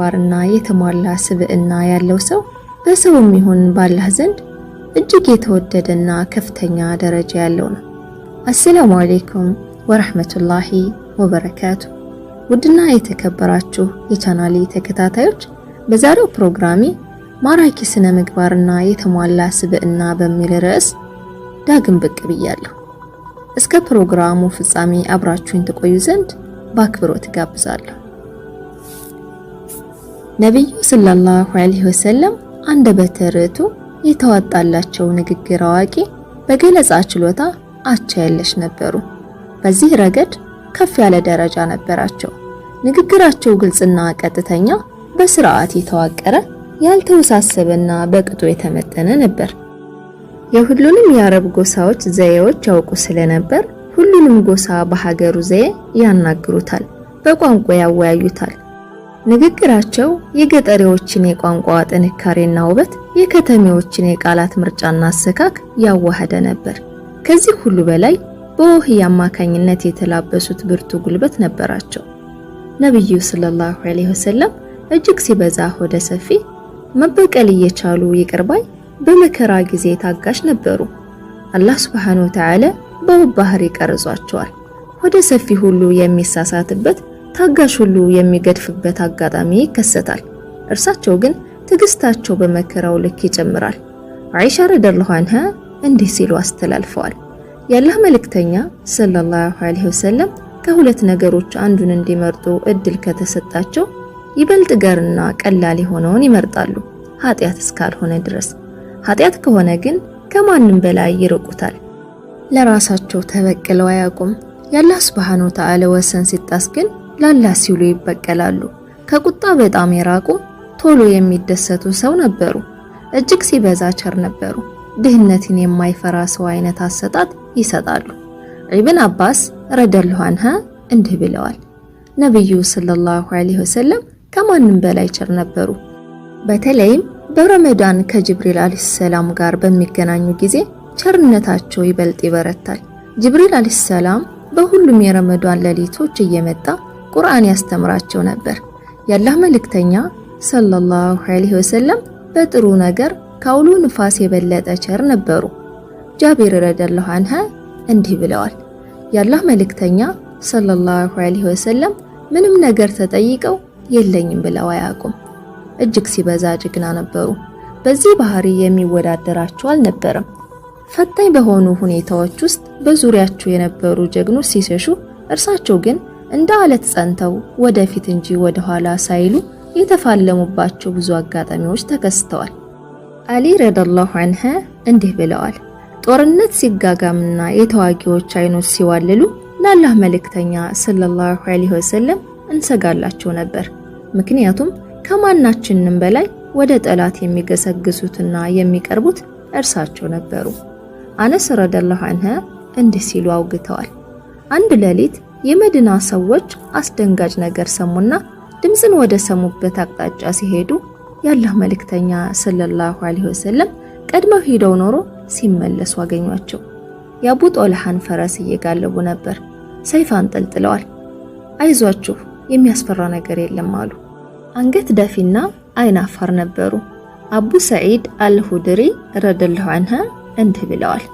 ባርና የተሟላ ስብዕና ያለው ሰው በሰውም ይሁን ባላህ ዘንድ እጅግ የተወደደና ከፍተኛ ደረጃ ያለው ነው። አሰላሙ አለይኩም ወራህመቱላሂ ወበረካቱ። ውድና የተከበራችሁ የቻናሌ ተከታታዮች በዛሬው ፕሮግራሜ ማራኪ ስነ ምግባርና የተሟላ ስብዕና በሚል ርዕስ ዳግም ብቅ ብያለሁ። እስከ ፕሮግራሙ ፍጻሜ አብራችሁን ተቆዩ ዘንድ በአክብሮት ጋብዛለሁ። ነብዩ ሰለላሁ ዐለይሂ ወሰለም አንደበተ ርቱዕ የተዋጣላቸው ንግግር አዋቂ፣ በገለጻ ችሎታ አቻ የለሽ ነበሩ። በዚህ ረገድ ከፍ ያለ ደረጃ ነበራቸው። ንግግራቸው ግልጽና ቀጥተኛ፣ በስርዓት የተዋቀረ፣ ያልተወሳሰበና በቅጡ የተመጠነ ነበር። የሁሉንም የአረብ ጎሳዎች ዘዬዎች ያውቁ ስለነበር ሁሉንም ጎሳ በሀገሩ ዘዬ ያናግሩታል፣ በቋንቋ ያወያዩታል። ንግግራቸው የገጠሬዎችን የቋንቋ ጥንካሬና ውበት፣ የከተሜዎችን የቃላት ምርጫና አሰካክ ያዋሃደ ነበር። ከዚህ ሁሉ በላይ በወህይ አማካኝነት የተላበሱት ብርቱ ጉልበት ነበራቸው። ነብዩ ሰለላሁ ዐለይሂ ወሰለም እጅግ ሲበዛ ሆደ ሰፊ፣ መበቀል እየቻሉ ይቅር ባይ፣ በመከራ ጊዜ ታጋሽ ነበሩ። አላህ ሱብሓነሁ ወተዓላ በውብ ባህሪ ቀርጿቸዋል። ሆደ ሰፊ ሁሉ የሚሳሳትበት፣ ታጋሽ ሁሉ የሚገድፍበት አጋጣሚ ይከሰታል። እርሳቸው ግን ትዕግስታቸው በመከራው ልክ ይጨምራል። አይሻ ረዲየላሁ ዐንሃ እንዲህ ሲሉ አስተላልፈዋል። የአላህ መልእክተኛ ሰለላሁ ዐለይሂ ወሰለም ከሁለት ነገሮች አንዱን እንዲመርጡ እድል ከተሰጣቸው ይበልጥ ገርና ቀላል የሆነውን ይመርጣሉ፣ ኃጢአት እስካልሆነ ድረስ። ኃጢአት ከሆነ ግን ከማንም በላይ ይርቁታል። ለራሳቸው ተበቅለው አያውቁም። የአላህ ሱብሓነሁ ወተዓላ ወሰን ሲጣስ ግን ላላህ ሲሉ ይበቀላሉ። ከቁጣ በጣም የራቁ፣ ቶሎ የሚደሰቱ ሰው ነበሩ። እጅግ ሲበዛ ቸር ነበሩ። ድህነትን የማይፈራ ሰው አይነት አሰጣጥ ይሰጣሉ። ኢብን አባስ ረዲየላሁ ዐንሁ እንዲህ ብለዋል። ነብዩ ሰለላሁ ዐለይሂ ወሰለም ከማንም በላይ ቸር ነበሩ። በተለይም በረመዳን ከጅብሪል አለይሂ ሰላም ጋር በሚገናኙ ጊዜ ቸርነታቸው ይበልጥ ይበረታል። ጅብሪል አለይሂ ሰላም በሁሉም የረመዳን ሌሊቶች እየመጣ ቁርአን ያስተምራቸው ነበር። የአላህ መልእክተኛ ሰለላሁ ዐለይሂ ወሰለም በጥሩ ነገር ከአውሎ ንፋስ የበለጠ ቸር ነበሩ። ጃቢር ረዲየላሁ ዐንሁ እንዲህ ብለዋል። የአላህ መልእክተኛ ሰለላሁ ዐለይሂ ወሰለም ምንም ነገር ተጠይቀው የለኝም ብለው አያውቁም። እጅግ ሲበዛ ጀግና ነበሩ። በዚህ ባህሪ የሚወዳደራቸው አልነበረም። ፈታኝ በሆኑ ሁኔታዎች ውስጥ በዙሪያቸው የነበሩ ጀግኖች ሲሸሹ፣ እርሳቸው ግን እንደ አለት ጸንተው ወደፊት እንጂ ወደ ኋላ ሳይሉ የተፋለሙባቸው ብዙ አጋጣሚዎች ተከስተዋል። አሊ ረዲየላሁ ዐንሁ እንዲህ ብለዋል። ጦርነት ሲጋጋምና የተዋጊዎች አይኖች ሲዋልሉ ለአላህ መልእክተኛ ሰለላሁ ዐለይሂ ወሰለም እንሰጋላቸው ነበር። ምክንያቱም ከማናችንም በላይ ወደ ጠላት የሚገሰግሱትና የሚቀርቡት እርሳቸው ነበሩ። አነስ ረዲየላሁ ዐንሁ እንዲህ ሲሉ አውግተዋል። አንድ ሌሊት የመዲና ሰዎች አስደንጋጭ ነገር ሰሙና ድምፅን ወደ ሰሙበት አቅጣጫ ሲሄዱ የአላህ መልእክተኛ ሰለላሁ ዐለይሂ ወሰለም ቀድመው ሄደው ኖሮ ሲመለሱ አገኟቸው። የአቡ ጦልሃን ፈረስ እየጋለቡ ነበር። ሰይፍ አንጠልጥለዋል። አይዟችሁ የሚያስፈራ ነገር የለም አሉ። አንገት ደፊና አይን አፋር ነበሩ። አቡ ሰዒድ አልሁድሪ ረዲየላሁ ዐንሁ እንዲህ ብለዋል።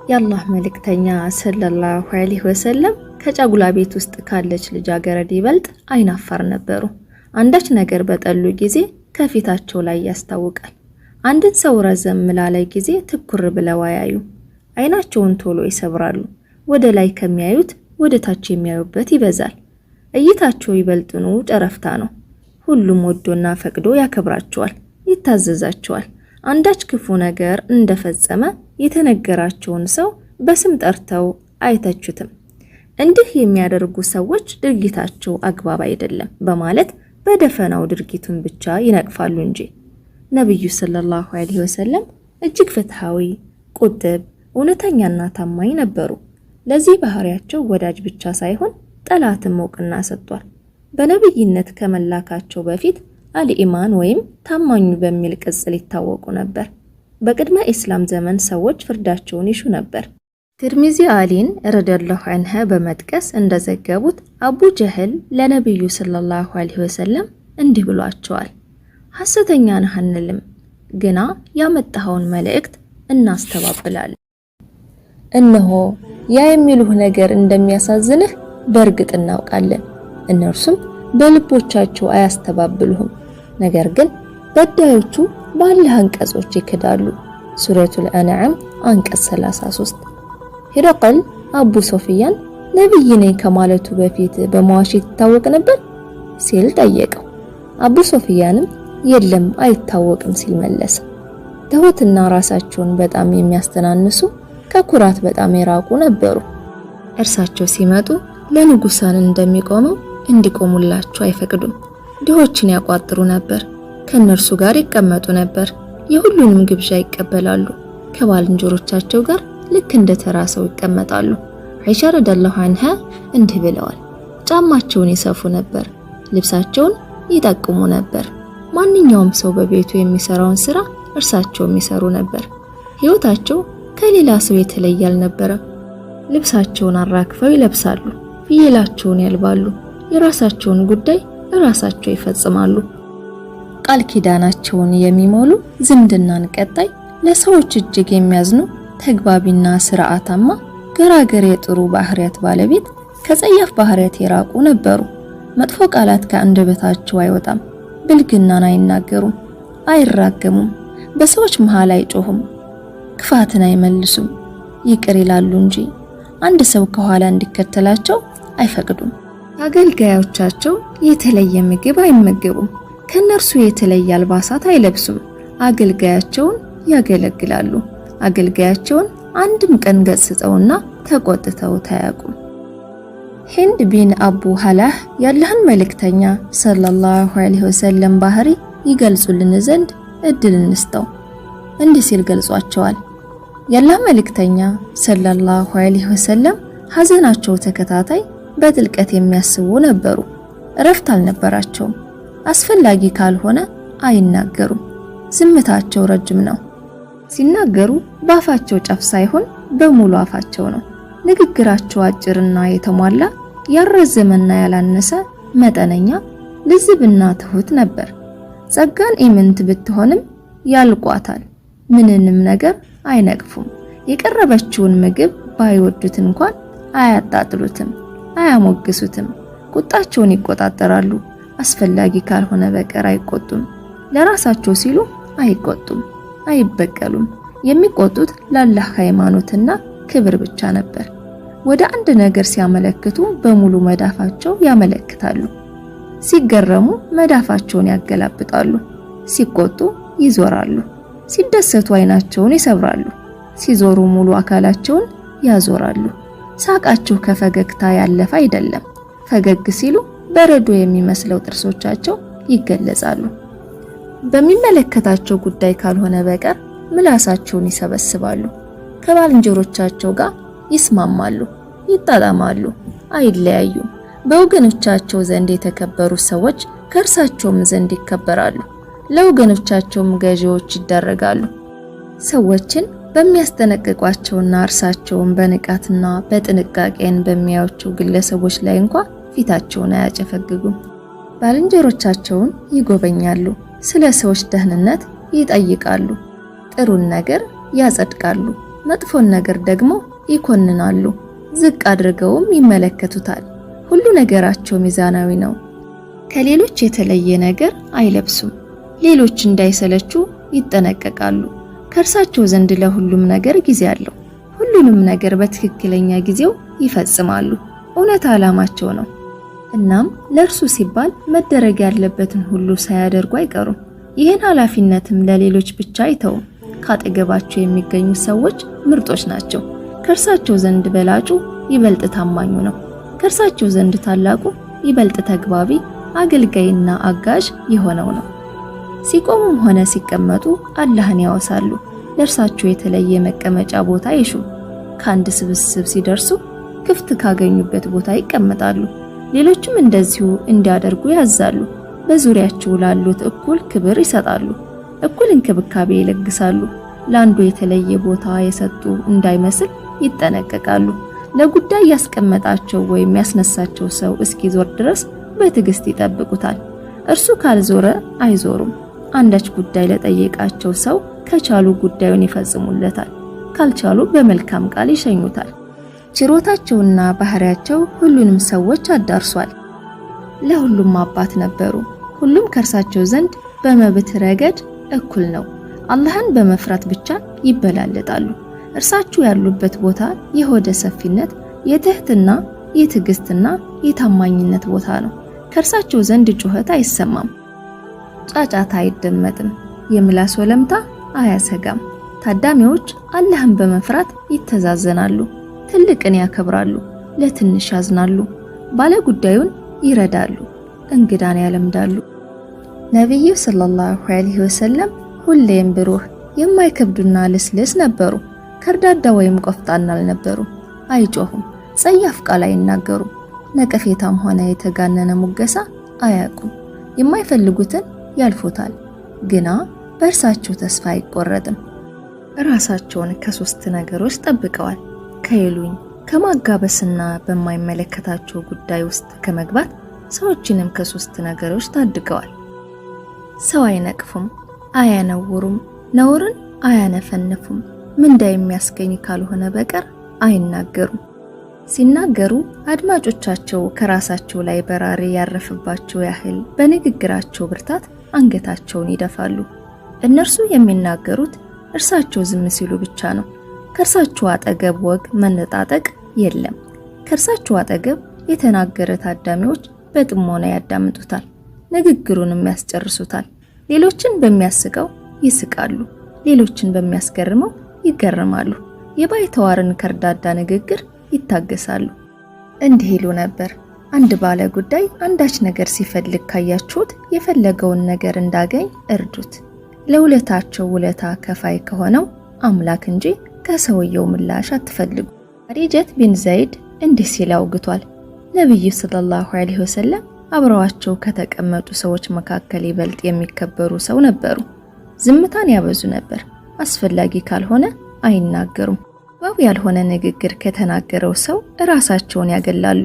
የአላህ መልእክተኛ ሰለላሁ ዐለይሂ ወሰለም ከጫጉላ ቤት ውስጥ ካለች ልጃገረድ ይበልጥ አይን አፋር ነበሩ። አንዳች ነገር በጠሉ ጊዜ ከፊታቸው ላይ ያስታውቃል። አንድን ሰው ረዘም ላለ ጊዜ ትኩር ብለው አያዩ። አይናቸውን ቶሎ ይሰብራሉ። ወደ ላይ ከሚያዩት ወደ ታች የሚያዩበት ይበዛል። እይታቸው ይበልጥኑ ጨረፍታ ነው። ሁሉም ወዶና ፈቅዶ ያከብራቸዋል፣ ይታዘዛቸዋል። አንዳች ክፉ ነገር እንደፈጸመ የተነገራቸውን ሰው በስም ጠርተው አይተቹትም። እንዲህ የሚያደርጉ ሰዎች ድርጊታቸው አግባብ አይደለም በማለት በደፈናው ድርጊቱን ብቻ ይነቅፋሉ እንጂ። ነብዩ ሰለላሁ ዐለይሂ ወሰለም እጅግ ፍትሃዊ፣ ቁጥብ፣ እውነተኛና ታማኝ ነበሩ። ለዚህ ባህሪያቸው ወዳጅ ብቻ ሳይሆን ጠላትም እውቅና ሰጥቷል። በነብይነት ከመላካቸው በፊት አልኢማን ወይም ታማኙ በሚል ቅጽል ይታወቁ ነበር። በቅድመ ኢስላም ዘመን ሰዎች ፍርዳቸውን ይሹ ነበር። ትርሚዚ አሊን ረዲየላሁ ዐንሁ በመጥቀስ እንደዘገቡት አቡ ጀህል ለነብዩ ሰለላሁ ዐለይሂ ወሰለም እንዲህ ብሏቸዋል። ሐሰተኛ ነህ አንልም፣ ግና ያመጣኸውን መልእክት እናስተባብላለን። እነሆ ያ የሚሉህ ነገር እንደሚያሳዝንህ በእርግጥ እናውቃለን። እነርሱም በልቦቻቸው አያስተባብሉህም፣ ነገር ግን በዳዮቹ በአላህ አንቀጾች ይክዳሉ። ሱረቱል አንዓም አንቀጽ 33። ሂረቀል አቡ ሶፊያን ነብይ ነኝ ከማለቱ በፊት በመዋሸት ይታወቅ ነበር ሲል ጠየቀው። አቡ ሶፊያንም የለም አይታወቅም ሲል መለሰ። ትሁትና ራሳቸውን በጣም የሚያስተናንሱ ከኩራት በጣም የራቁ ነበሩ። እርሳቸው ሲመጡ ለንጉሳን እንደሚቆመው እንዲቆሙላቸው አይፈቅዱም። ድሆችን ያቋጥሩ ነበር። ከነርሱ ጋር ይቀመጡ ነበር። የሁሉንም ግብዣ ይቀበላሉ። ከባልንጀሮቻቸው ጋር ልክ እንደ ተራ ሰው ይቀመጣሉ። አይሻ ረዲየላሁ ዐንሃ እንዲህ ብለዋል። ጫማቸውን ይሰፉ ነበር፣ ልብሳቸውን ይጠቅሙ ነበር። ማንኛውም ሰው በቤቱ የሚሰራውን ስራ እርሳቸውም ይሰሩ ነበር። ህይወታቸው ከሌላ ሰው የተለየ አልነበረም። ልብሳቸውን አራክፈው ይለብሳሉ፣ ፍየላቸውን ያልባሉ፣ የራሳቸውን ጉዳይ ራሳቸው ይፈጽማሉ። ቃል ኪዳናቸውን የሚሞሉ፣ ዝምድናን ቀጣይ፣ ለሰዎች እጅግ የሚያዝኑ፣ ተግባቢና ስርዓታማ፣ ገራገር የጥሩ ባህሪያት ባለቤት፣ ከጸያፍ ባህሪያት የራቁ ነበሩ። መጥፎ ቃላት ከአንደበታቸው አይወጣም። ብልግናን አይናገሩም፣ አይራገሙም፣ በሰዎች መሃል አይጮሁም፣ ክፋትን አይመልሱም፣ ይቅር ይላሉ እንጂ አንድ ሰው ከኋላ እንዲከተላቸው አይፈቅዱም። አገልጋዮቻቸው የተለየ ምግብ አይመገቡም፣ ከነርሱ የተለየ አልባሳት አይለብሱም። አገልጋያቸውን ያገለግላሉ። አገልጋያቸውን አንድም ቀን ገጽተውና ተቆጥተው አያውቁም። ሂንድ ቢን አቡ ሐላህ የአላህን መልእክተኛ ሰለላሁ ዐለይሂ ወሰለም ባህሪ ይገልጹልን ዘንድ እድል እንስጠው። እንዲህ ሲል ገልጿቸዋል። የአላህ መልእክተኛ ሰለላሁ ዐለይሂ ወሰለም ሐዘናቸው ተከታታይ፣ በጥልቀት የሚያስቡ ነበሩ። እረፍት አልነበራቸውም። አስፈላጊ ካልሆነ አይናገሩም። ዝምታቸው ረጅም ነው። ሲናገሩ በአፋቸው ጫፍ ሳይሆን በሙሉ አፋቸው ነው። ንግግራቸው አጭርና የተሟላ፣ ያረዘመና ያላነሰ፣ መጠነኛ፣ ልዝብና ትሁት ነበር። ጸጋን ኢምንት ብትሆንም ያልቋታል። ምንንም ነገር አይነቅፉም። የቀረበችውን ምግብ ባይወዱት እንኳን አያጣጥሉትም፣ አያሞግሱትም። ቁጣቸውን ይቆጣጠራሉ። አስፈላጊ ካልሆነ በቀር አይቆጡም። ለራሳቸው ሲሉ አይቆጡም፣ አይበቀሉም። የሚቆጡት ለአላህ ሃይማኖትና ክብር ብቻ ነበር። ወደ አንድ ነገር ሲያመለክቱ በሙሉ መዳፋቸው ያመለክታሉ። ሲገረሙ መዳፋቸውን ያገላብጣሉ። ሲቆጡ ይዞራሉ። ሲደሰቱ አይናቸውን ይሰብራሉ። ሲዞሩ ሙሉ አካላቸውን ያዞራሉ። ሳቃቸው ከፈገግታ ያለፈ አይደለም። ፈገግ ሲሉ በረዶ የሚመስለው ጥርሶቻቸው ይገለጻሉ። በሚመለከታቸው ጉዳይ ካልሆነ በቀር ምላሳቸውን ይሰበስባሉ። ከባልንጀሮቻቸው ጋር ይስማማሉ፣ ይጣጣማሉ፣ አይለያዩም። በወገኖቻቸው ዘንድ የተከበሩ ሰዎች ከእርሳቸውም ዘንድ ይከበራሉ። ለወገኖቻቸውም ገዢዎች ይደረጋሉ። ሰዎችን በሚያስጠነቅቋቸውና እርሳቸውን በንቃትና በጥንቃቄን በሚያዩቸው ግለሰቦች ላይ እንኳን ፊታቸውን አያጨፈግጉም። ባልንጀሮቻቸውን ይጎበኛሉ። ስለ ሰዎች ደህንነት ይጠይቃሉ። ጥሩን ነገር ያጸድቃሉ፣ መጥፎን ነገር ደግሞ ይኮንናሉ። ዝቅ አድርገውም ይመለከቱታል። ሁሉ ነገራቸው ሚዛናዊ ነው። ከሌሎች የተለየ ነገር አይለብሱም። ሌሎች እንዳይሰለቹ ይጠነቀቃሉ። ከእርሳቸው ዘንድ ለሁሉም ነገር ጊዜ አለው። ሁሉንም ነገር በትክክለኛ ጊዜው ይፈጽማሉ። እውነት ዓላማቸው ነው። እናም ለእርሱ ሲባል መደረግ ያለበትን ሁሉ ሳያደርጉ አይቀሩም። ይህን ኃላፊነትም ለሌሎች ብቻ አይተውም። ካጠገባቸው የሚገኙ ሰዎች ምርጦች ናቸው። ከእርሳቸው ዘንድ በላጩ ይበልጥ ታማኙ ነው። ከእርሳቸው ዘንድ ታላቁ ይበልጥ ተግባቢ፣ አገልጋይና አጋዥ የሆነው ነው። ሲቆሙም ሆነ ሲቀመጡ አላህን ያወሳሉ። ለእርሳቸው የተለየ መቀመጫ ቦታ አይሹም። ከአንድ ስብስብ ሲደርሱ ክፍት ካገኙበት ቦታ ይቀመጣሉ። ሌሎችም እንደዚሁ እንዲያደርጉ ያዛሉ። በዙሪያቸው ላሉት እኩል ክብር ይሰጣሉ፣ እኩል እንክብካቤ ይለግሳሉ። ለአንዱ የተለየ ቦታ የሰጡ እንዳይመስል ይጠነቀቃሉ። ለጉዳይ ያስቀመጣቸው ወይም ያስነሳቸው ሰው እስኪዞር ድረስ በትዕግስት ይጠብቁታል። እርሱ ካልዞረ አይዞሩም። አንዳች ጉዳይ ለጠየቃቸው ሰው ከቻሉ ጉዳዩን ይፈጽሙለታል፣ ካልቻሉ በመልካም ቃል ይሸኙታል። ችሮታቸውና ባህሪያቸው ሁሉንም ሰዎች አዳርሷል። ለሁሉም አባት ነበሩ። ሁሉም ከእርሳቸው ዘንድ በመብት ረገድ እኩል ነው። አላህን በመፍራት ብቻ ይበላለጣሉ። እርሳቸው ያሉበት ቦታ የሆደ ሰፊነት፣ የትህትና፣ የትዕግስትና የታማኝነት ቦታ ነው። ከእርሳቸው ዘንድ ጩኸት አይሰማም፣ ጫጫታ አይደመጥም፣ የምላስ ወለምታ አያሰጋም። ታዳሚዎች አላህን በመፍራት ይተዛዘናሉ፣ ትልቅን ያከብራሉ፣ ለትንሽ ያዝናሉ፣ ባለጉዳዩን ይረዳሉ፣ እንግዳን ያለምዳሉ። ነብዩ ሰለላሁ ዐለይሂ ወሰለም ሁሌም ብሩህ፣ የማይከብዱና ልስልስ ነበሩ። ከርዳዳ ወይም ቆፍጣና አልነበሩ። አይጮሁም፣ ጸያፍ ቃል አይናገሩም፣ ነቀፌታም ሆነ የተጋነነ ሙገሳ አያውቁም። የማይፈልጉትን ያልፉታል፣ ግና በእርሳቸው ተስፋ አይቆረጥም። ራሳቸውን ከሶስት ነገሮች ጠብቀዋል። ከይሉኝ፣ ከማጋበስና በማይመለከታቸው ጉዳይ ውስጥ ከመግባት ሰዎችንም ከሶስት ነገሮች ታድገዋል። ሰው አይነቅፉም፣ አያነውሩም፣ ነውርን አያነፈንፉም፣ ምንዳ የሚያስገኝ ካልሆነ በቀር አይናገሩም። ሲናገሩ አድማጮቻቸው ከራሳቸው ላይ በራሪ ያረፈባቸው ያህል በንግግራቸው ብርታት አንገታቸውን ይደፋሉ። እነርሱ የሚናገሩት እርሳቸው ዝም ሲሉ ብቻ ነው። ከእርሳቸው አጠገብ ወግ መነጣጠቅ የለም። ከእርሳቸው አጠገብ የተናገረ ታዳሚዎች በጥሞና ያዳምጡታል፣ ንግግሩንም ያስጨርሱታል። ሌሎችን በሚያስቀው ይስቃሉ፣ ሌሎችን በሚያስገርመው ይገርማሉ። የባይተዋርን ከርዳዳ ንግግር ይታገሳሉ። እንዲህ ይሉ ነበር፣ አንድ ባለ ጉዳይ አንዳች ነገር ሲፈልግ ካያችሁት የፈለገውን ነገር እንዳገኝ እርዱት። ለውለታቸው ውለታ ከፋይ ከሆነው አምላክ እንጂ ከሰውየው ምላሽ አትፈልጉ። ኸዲጀት ቢን ዘይድ እንዲህ ሲል አውግቷል። ነብዩ ሰለላሁ ዐለይሂ ወሰለም አብረዋቸው ከተቀመጡ ሰዎች መካከል ይበልጥ የሚከበሩ ሰው ነበሩ። ዝምታን ያበዙ ነበር። አስፈላጊ ካልሆነ አይናገሩም። ዋው ያልሆነ ንግግር ከተናገረው ሰው ራሳቸውን ያገላሉ።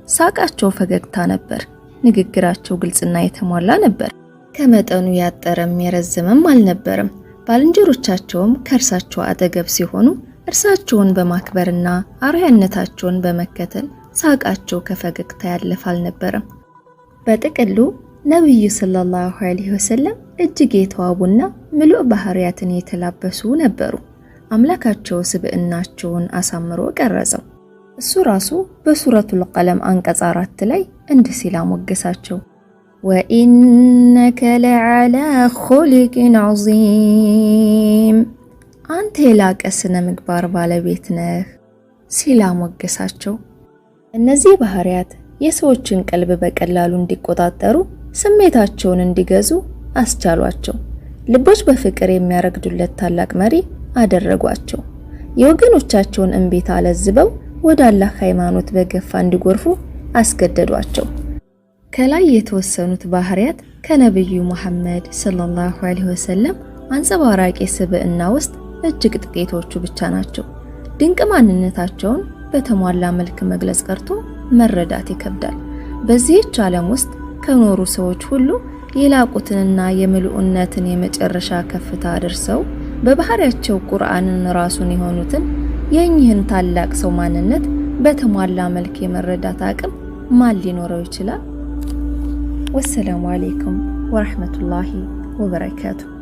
ሳቃቸው ፈገግታ ነበር። ንግግራቸው ግልጽና የተሟላ ነበር። ከመጠኑ ያጠረም የረዘመም አልነበረም። ባልንጀሮቻቸውም ከእርሳቸው አጠገብ ሲሆኑ እርሳቸውን በማክበርና አርአያነታቸውን በመከተል ሳቃቸው ከፈገግታ ያለፈ አልነበረም። በጥቅሉ ነብዩ ሰለላሁ ዐለይሂ ወሰለም እጅግ የተዋቡና ምሉእ ባህሪያትን የተላበሱ ነበሩ። አምላካቸው ስብዕናቸውን አሳምሮ ቀረጸው። እሱ ራሱ በሱረቱል ቀለም አንቀጽ 4 ላይ እንዲህ ሲል አሞገሳቸው፣ ወኢነከ ለዐላ ኹሉቂን ዐዚም፣ አንተ የላቀ ስነ ምግባር ባለቤት ነህ ሲል አሞገሳቸው። እነዚህ ባህሪያት የሰዎችን ቀልብ በቀላሉ እንዲቆጣጠሩ፣ ስሜታቸውን እንዲገዙ አስቻሏቸው። ልቦች በፍቅር የሚያረግዱለት ታላቅ መሪ አደረጓቸው። የወገኖቻቸውን እንቢታ አለዝበው ወደ አላህ ሃይማኖት በገፋ እንዲጎርፉ አስገደዷቸው። ከላይ የተወሰኑት ባህሪያት ከነብዩ መሐመድ ሰለላሁ ዐለይሂ ወሰለም አንጸባራቂ ስብዕና ውስጥ እጅግ ጥቂቶቹ ብቻ ናቸው። ድንቅ ማንነታቸውን በተሟላ መልክ መግለጽ ቀርቶ መረዳት ይከብዳል። በዚህች ዓለም ውስጥ ከኖሩ ሰዎች ሁሉ የላቁትንና የምሉዕነትን የመጨረሻ ከፍታ ደርሰው በባህሪያቸው ቁርአንን ራሱን የሆኑትን የእኚህን ታላቅ ሰው ማንነት በተሟላ መልክ የመረዳት አቅም ማን ሊኖረው ይችላል? ወሰላሙ አለይኩም ወራህመቱላሂ ወበረካቱ።